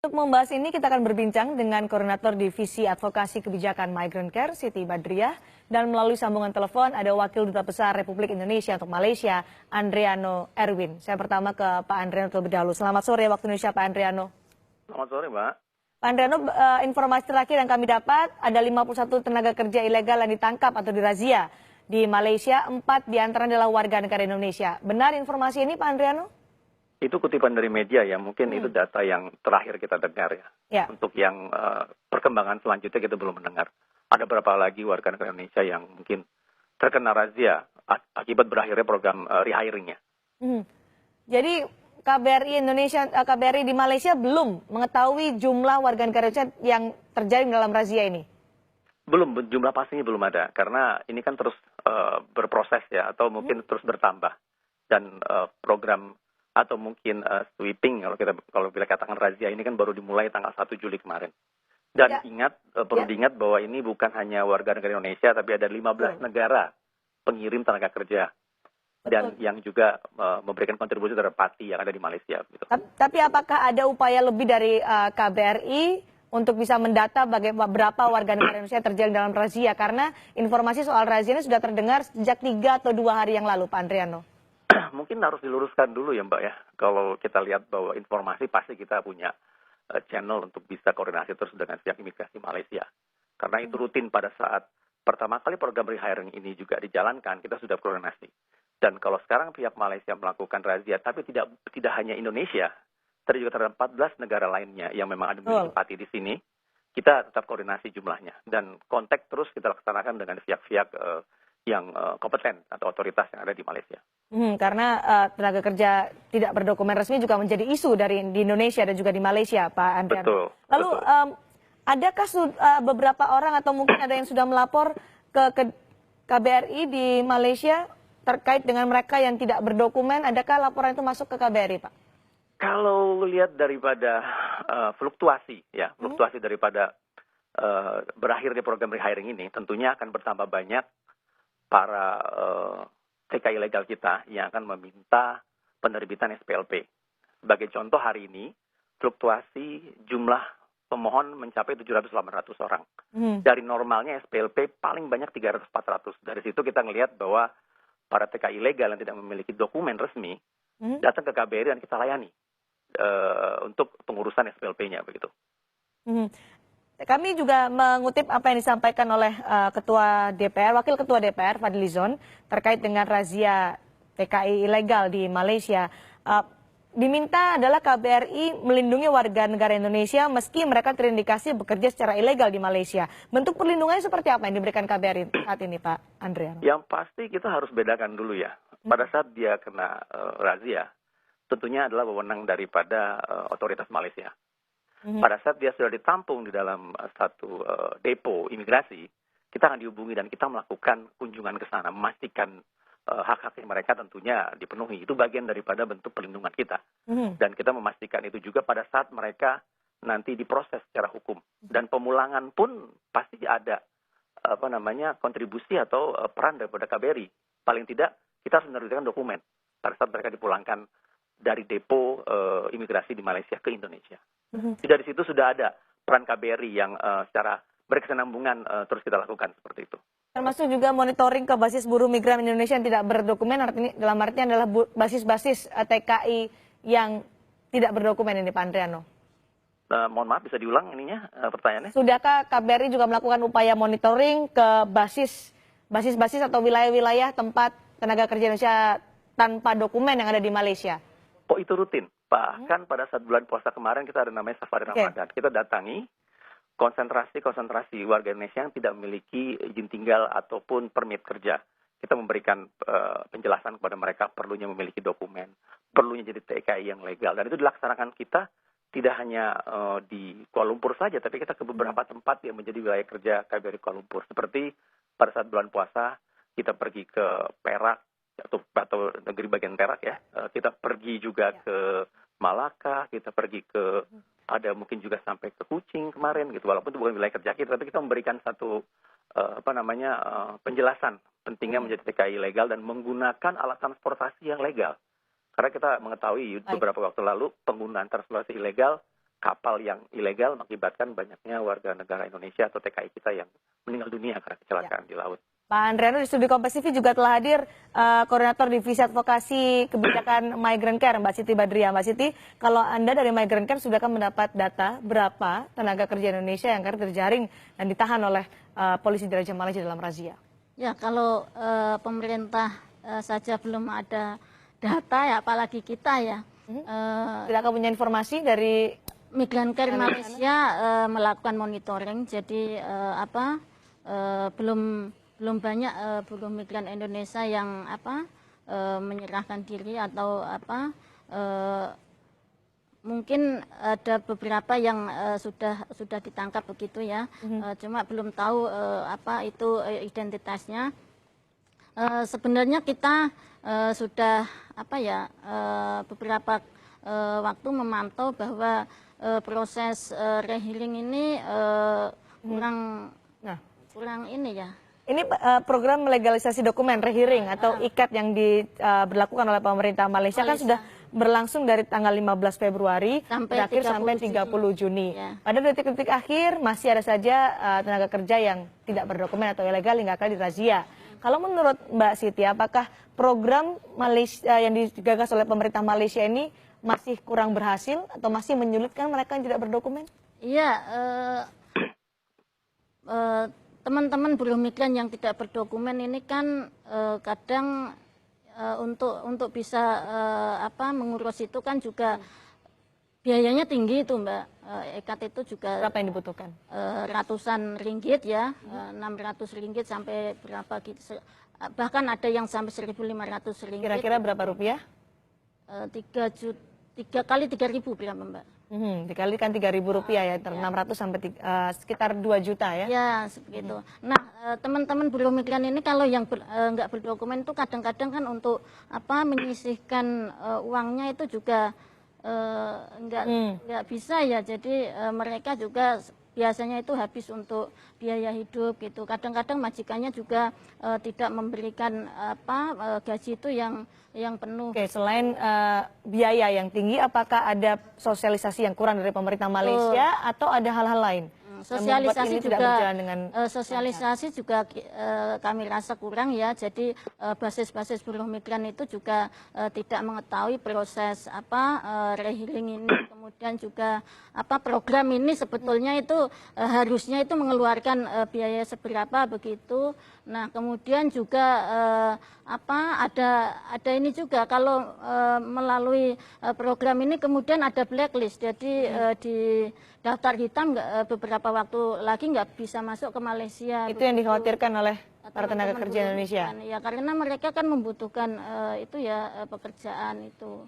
Untuk membahas ini kita akan berbincang dengan Koordinator Divisi Advokasi Kebijakan Migrant Care, Siti Badriah, dan melalui sambungan telepon ada Wakil Duta Besar Republik Indonesia untuk Malaysia, Andriano Erwin. Saya pertama ke Pak Andriano terlebih dahulu. Selamat sore waktu Indonesia, Pak Andriano. Selamat sore, Mbak. Pak Andriano, informasi terakhir yang kami dapat ada 51 tenaga kerja ilegal yang ditangkap atau dirazia di Malaysia, 4 diantaranya adalah warga negara Indonesia. Benar informasi ini, Pak Andriano? Itu kutipan dari media ya, mungkin itu data yang terakhir kita dengar ya. Ya. Untuk yang perkembangan selanjutnya kita belum mendengar. Ada berapa lagi warga negara Indonesia yang mungkin terkena razia akibat berakhirnya program rehiringnya. Jadi KBRI Indonesia, KBRI di Malaysia belum mengetahui jumlah warga negara Indonesia yang terjaring dalam razia ini? Belum, jumlah pastinya belum ada. Karena ini kan terus berproses ya, atau mungkin terus bertambah. Dan program atau mungkin sweeping kalau kita katakan razia ini kan baru dimulai tanggal 1 Juli kemarin. Dan perlu diingat bahwa ini bukan hanya warga negara Indonesia, tapi ada 15 negara pengirim tenaga kerja. Dan yang juga memberikan kontribusi terhadap PATI yang ada di Malaysia. Gitu. Tapi apakah ada upaya lebih dari KBRI untuk bisa mendata berapa warga negara Indonesia terjaring dalam razia? Karena informasi soal razia ini sudah terdengar sejak 3 atau 2 hari yang lalu, Pak Andriano. Mungkin harus diluruskan dulu ya Mbak ya. Kalau kita lihat bahwa informasi pasti kita punya channel untuk bisa koordinasi terus dengan pihak imigrasi Malaysia. Karena itu rutin pada saat pertama kali program rehiring ini juga dijalankan, kita sudah koordinasi. Dan kalau sekarang pihak Malaysia melakukan razia, tapi tidak hanya Indonesia, tapi juga terhadap 14 negara lainnya yang memang ada memiliki PATI di sini, kita tetap koordinasi jumlahnya. Dan kontak terus kita laksanakan dengan pihak-pihak yang kompeten atau otoritas yang ada di Malaysia. Karena tenaga kerja tidak berdokumen resmi juga menjadi isu di Indonesia dan juga di Malaysia, Pak Andriano. Betul. Lalu adakah beberapa orang atau mungkin ada yang sudah melapor ke KBRI di Malaysia terkait dengan mereka yang tidak berdokumen? Adakah laporan itu masuk ke KBRI, Pak? Kalau lihat daripada fluktuasi daripada berakhirnya program rehiring ini, tentunya akan bertambah banyak para TKI ilegal kita yang akan meminta penerbitan SPLP. Sebagai contoh hari ini, fluktuasi jumlah pemohon mencapai 700-800 orang. Dari normalnya SPLP paling banyak 300-400. Dari situ kita melihat bahwa para TKI ilegal yang tidak memiliki dokumen resmi datang ke KBRI dan kita layani untuk pengurusan SPLP-nya begitu. Kami juga mengutip apa yang disampaikan oleh Wakil Ketua DPR Fadly Lizon terkait dengan razia TKI ilegal di Malaysia. Diminta adalah KBRI melindungi warga negara Indonesia meski mereka terindikasi bekerja secara ilegal di Malaysia. Bentuk perlindungannya seperti apa yang diberikan KBRI saat ini, Pak Andriano? Yang pasti kita harus bedakan dulu ya. Pada saat dia kena razia, tentunya adalah wewenang daripada otoritas Malaysia. Pada saat dia sudah ditampung di dalam satu depo imigrasi, kita akan dihubungi dan kita melakukan kunjungan ke sana, memastikan hak-hak mereka tentunya dipenuhi. Itu bagian daripada bentuk perlindungan kita. Dan kita memastikan itu juga pada saat mereka nanti diproses secara hukum. Dan pemulangan pun pasti ada kontribusi atau peran daripada KBRI. Paling tidak kita harus menerbitkan dokumen pada saat mereka dipulangkan dari depo imigrasi di Malaysia ke Indonesia. Dari situ sudah ada peran KBRI yang secara berkesinambungan terus kita lakukan seperti itu. Termasuk juga monitoring ke basis buruh migran Indonesia yang tidak berdokumen, dalam artinya adalah basis-basis TKI yang tidak berdokumen ini, Pak Andriano. Mohon maaf, bisa diulang pertanyaannya? Sudahkah KBRI juga melakukan upaya monitoring ke basis-basis atau wilayah-wilayah tempat tenaga kerja Indonesia tanpa dokumen yang ada di Malaysia? Oh, itu rutin. Bahkan pada saat bulan puasa kemarin kita ada namanya Safari Ramadan. Kita datangi konsentrasi warga Indonesia yang tidak memiliki izin tinggal ataupun permit kerja. Kita memberikan penjelasan kepada mereka perlunya memiliki dokumen, perlunya jadi TKI yang legal. Dan itu dilaksanakan kita tidak hanya di Kuala Lumpur saja, tapi kita ke beberapa tempat yang menjadi wilayah kerja KBRI Kuala Lumpur. Seperti pada saat bulan puasa kita pergi ke Perak atau negeri bagian Perak ya. Kita pergi juga ke Malaka, kita pergi ke ada mungkin juga sampai ke Kuching kemarin gitu, walaupun itu bukan wilayah kerja kita, tapi kita memberikan satu penjelasan pentingnya menjadi TKI legal dan menggunakan alat transportasi yang legal. Karena kita mengetahui beberapa waktu lalu penggunaan transportasi ilegal kapal yang ilegal mengakibatkan banyaknya warga negara Indonesia atau TKI kita yang meninggal dunia karena kecelakaan di laut. Pak Andriano di studi Kompas TV juga telah hadir Koordinator Divisi Advokasi Kebijakan Migrant Care, Mbak Siti Badriah. Mbak Siti, kalau Anda dari Migrant Care sudah akan mendapat data berapa tenaga kerja Indonesia yang akan terjaring dan ditahan oleh polisi di Raja Malaysia dalam razia? Ya, kalau pemerintah saja belum ada data ya, apalagi kita ya. Tidak akan punya informasi dari Migrant Care Malaysia melakukan monitoring, jadi belum banyak buruh migran Indonesia yang menyerahkan diri atau mungkin ada beberapa yang sudah ditangkap begitu ya, cuma belum tahu itu identitasnya. Sebenarnya kita sudah beberapa waktu memantau bahwa proses rehearing ini kurang ini ya. Ini program legalisasi dokumen rehearing atau IKAT yang diberlakukan oleh pemerintah Malaysia kan sudah berlangsung dari tanggal 15 Februari berakhir sampai 30 Juni. Ya. Pada detik-detik akhir masih ada saja tenaga kerja yang tidak berdokumen atau ilegal hingga kali dirazia. Kalau menurut Mbak Siti, apakah program Malaysia yang digagas oleh pemerintah Malaysia ini masih kurang berhasil atau masih menyulitkan mereka yang tidak berdokumen? Iya, teman-teman buruh migran yang tidak berdokumen ini kan kadang untuk bisa mengurus itu kan juga biayanya tinggi itu Mbak. IKAT itu juga berapa yang dibutuhkan? Ratusan ringgit ya, 600 ringgit sampai berapa gitu. Bahkan ada yang sampai 1.500 ringgit. Kira-kira berapa rupiah? 3 kali 3.000 berapa Mbak? Dikalikan 3.000 rupiah ya, 600 sampai sekitar 2 juta ya? Ya, seperti itu. Nah, teman-teman buruh migran ini kalau yang nggak berdokumen itu kadang-kadang kan untuk menyisihkan uangnya itu juga nggak bisa ya. Jadi mereka juga biasanya itu habis untuk biaya hidup gitu. Kadang-kadang majikannya juga tidak memberikan gaji itu yang penuh. Oke, selain biaya yang tinggi, apakah ada sosialisasi yang kurang dari pemerintah Malaysia atau ada hal-hal lain? Sosialisasi juga kami rasa kurang ya. Jadi basis-basis buruh migran itu juga tidak mengetahui proses rehearing ini. Kemudian juga program ini sebetulnya itu harusnya itu mengeluarkan biaya seberapa begitu. Nah, kemudian juga ada ini juga kalau melalui program ini kemudian ada blacklist. Jadi di daftar hitam beberapa waktu lagi nggak bisa masuk ke Malaysia. Itu yang dikhawatirkan oleh para tenaga kerja Indonesia. Ya, karena mereka kan membutuhkan pekerjaan itu.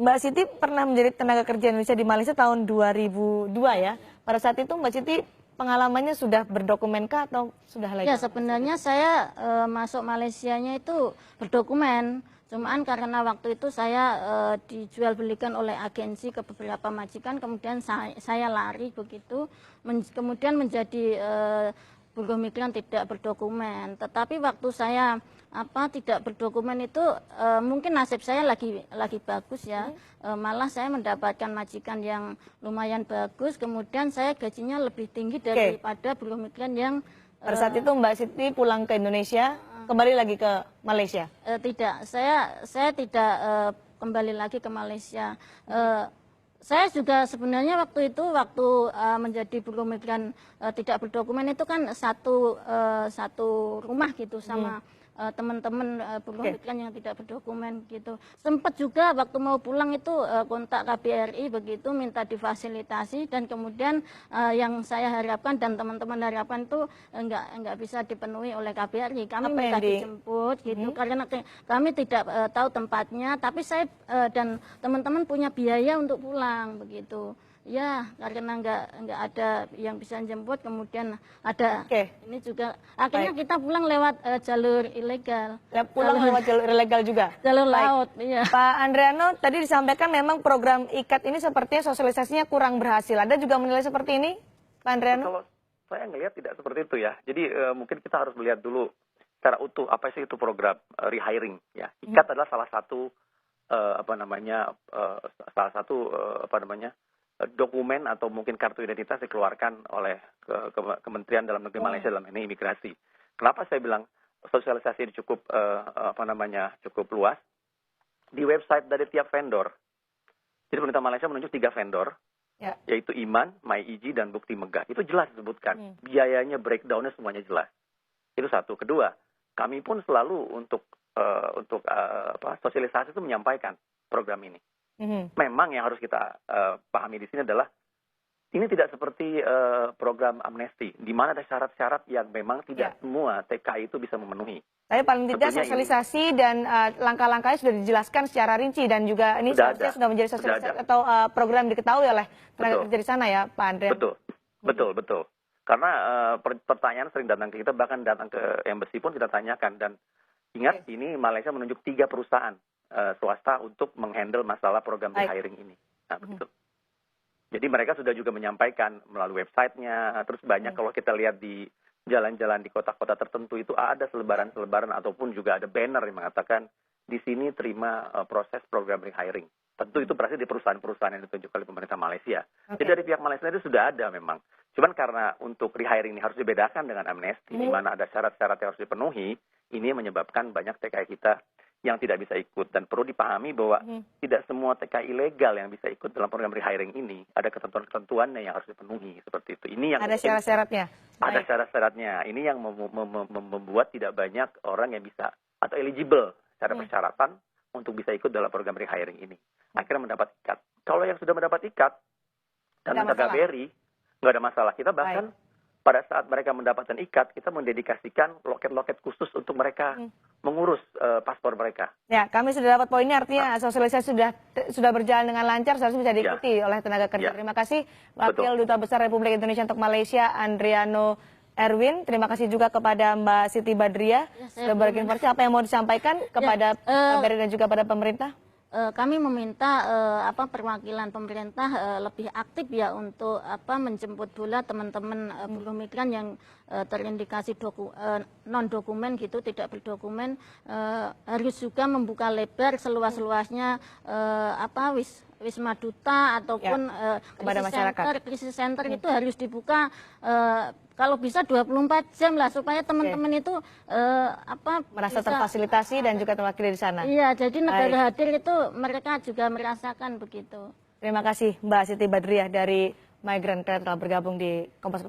Mbak Siti pernah menjadi tenaga kerja Indonesia di Malaysia tahun 2002 ya. Pada saat itu Mbak Siti pengalamannya sudah berdokumenkah atau sudah legal? Ya, sebenarnya saya masuk Malaysianya itu berdokumen. Cuman karena waktu itu saya dijual belikan oleh agensi ke beberapa majikan, kemudian saya lari begitu, kemudian menjadi buruh migran tidak berdokumen. Tetapi waktu saya tidak berdokumen itu mungkin nasib saya lagi bagus ya. Malah saya mendapatkan majikan yang lumayan bagus, kemudian saya gajinya lebih tinggi daripada buruh migran yang pada saat itu Mbak Siti pulang ke Indonesia, kembali lagi ke Malaysia? Tidak, saya tidak kembali lagi ke Malaysia. Saya juga sebenarnya waktu menjadi buruh migran tidak berdokumen itu kan satu rumah gitu sama teman-teman buruh migran yang tidak berdokumen gitu. Sempat juga waktu mau pulang itu kontak KBRI begitu, minta difasilitasi, dan kemudian yang saya harapkan dan teman-teman harapkan itu enggak bisa dipenuhi oleh KBRI. Kami minta dijemput gitu karena kami tidak tahu tempatnya, tapi saya dan teman-teman punya biaya untuk pulang begitu. Ya, karena nggak ada yang bisa jemput, kemudian ada ini juga akhirnya kita pulang lewat jalur ilegal. Lewat jalur ilegal juga? Jalur laut, iya. Pak Andriano, tadi disampaikan memang program IKAT ini sepertinya sosialisasinya kurang berhasil. Ada juga menilai seperti ini, Pak Andriano? Kalau saya ngelihat tidak seperti itu ya. Jadi mungkin kita harus melihat dulu secara utuh apa sih itu program rehiring ya. IKAT adalah salah satu dokumen atau mungkin kartu identitas dikeluarkan oleh Kementerian Dalam Negeri Malaysia dalam ini imigrasi. Kenapa saya bilang sosialisasi ini cukup cukup luas? Di website dari tiap vendor. Jadi pemerintah Malaysia menunjuk 3 vendor, yaitu Iman, MyEG, dan Bukti Megah. Itu jelas disebutkan. Biayanya, breakdown-nya semuanya jelas. Itu satu. Kedua, kami pun selalu untuk sosialisasi itu menyampaikan program ini. Memang yang harus kita pahami di sini adalah ini tidak seperti program amnesti, di mana ada syarat-syarat yang memang tidak semua TKI itu bisa memenuhi. Tapi paling tidak sosialisasi dan langkah-langkahnya sudah dijelaskan secara rinci dan juga ini seharusnya sudah menjadi sosialisasi atau program diketahui oleh tenaga kerja di sana ya, Pak Andrian. Betul. Karena pertanyaan sering datang ke kita, bahkan datang ke embassy pun kita tanyakan. Dan ingat, ini Malaysia menunjuk 3 perusahaan swasta untuk menghandle masalah program rehiring ini. Nah, begitu. Jadi mereka sudah juga menyampaikan melalui websitenya, terus banyak kalau kita lihat di jalan-jalan di kota-kota tertentu itu ada selebaran-selebaran ataupun juga ada banner yang mengatakan di sini terima proses program rehiring. Tentu itu berarti di perusahaan-perusahaan yang ditunjuk oleh pemerintah Malaysia. Jadi dari pihak Malaysia itu sudah ada memang. Cuman karena untuk rehiring ini harus dibedakan dengan amnesti, di mana ada syarat-syarat yang harus dipenuhi, ini menyebabkan banyak TKI kita yang tidak bisa ikut. Dan perlu dipahami bahwa tidak semua TKI ilegal yang bisa ikut dalam program rehiring ini. Ada ketentuan-ketentuannya yang harus dipenuhi seperti itu. Ini yang ada syarat-syaratnya. Ada syarat-syaratnya. Ini yang membuat tidak banyak orang yang bisa atau eligible secara persyaratan untuk bisa ikut dalam program rehiring ini. Akhirnya mendapat ikat. Kalau yang sudah mendapat ikat dan minta KBRI, nggak ada masalah. Kita bahkan pada saat mereka mendapatkan ikat, kita mendedikasikan loket-loket khusus untuk mereka mengurus paspor mereka. Ya, kami sudah dapat poinnya, artinya sosialisasi sudah berjalan dengan lancar, seharusnya bisa diikuti oleh tenaga kerja. Terima kasih Wakil Duta Besar Republik Indonesia untuk Malaysia, Andriano Erwin. Terima kasih juga kepada Mbak Siti Badriah sudah berinformasi. Apa yang mau disampaikan kepada KBRI dan juga pada pemerintah? Kami meminta perwakilan pemerintah lebih aktif ya untuk menjemput bola teman-teman buruh migran yang terindikasi non dokumen gitu, tidak berdokumen, harus juga membuka lebar seluas-luasnya Wisma Duta ataupun krisis center itu harus dibuka kalau bisa 24 jam lah supaya teman-teman itu merasa terfasilitasi dan juga terwakili di sana. Iya, jadi negara hadir itu mereka juga merasakan begitu. Terima kasih Mbak Siti Badriah dari Migrant Care telah bergabung di Kompas.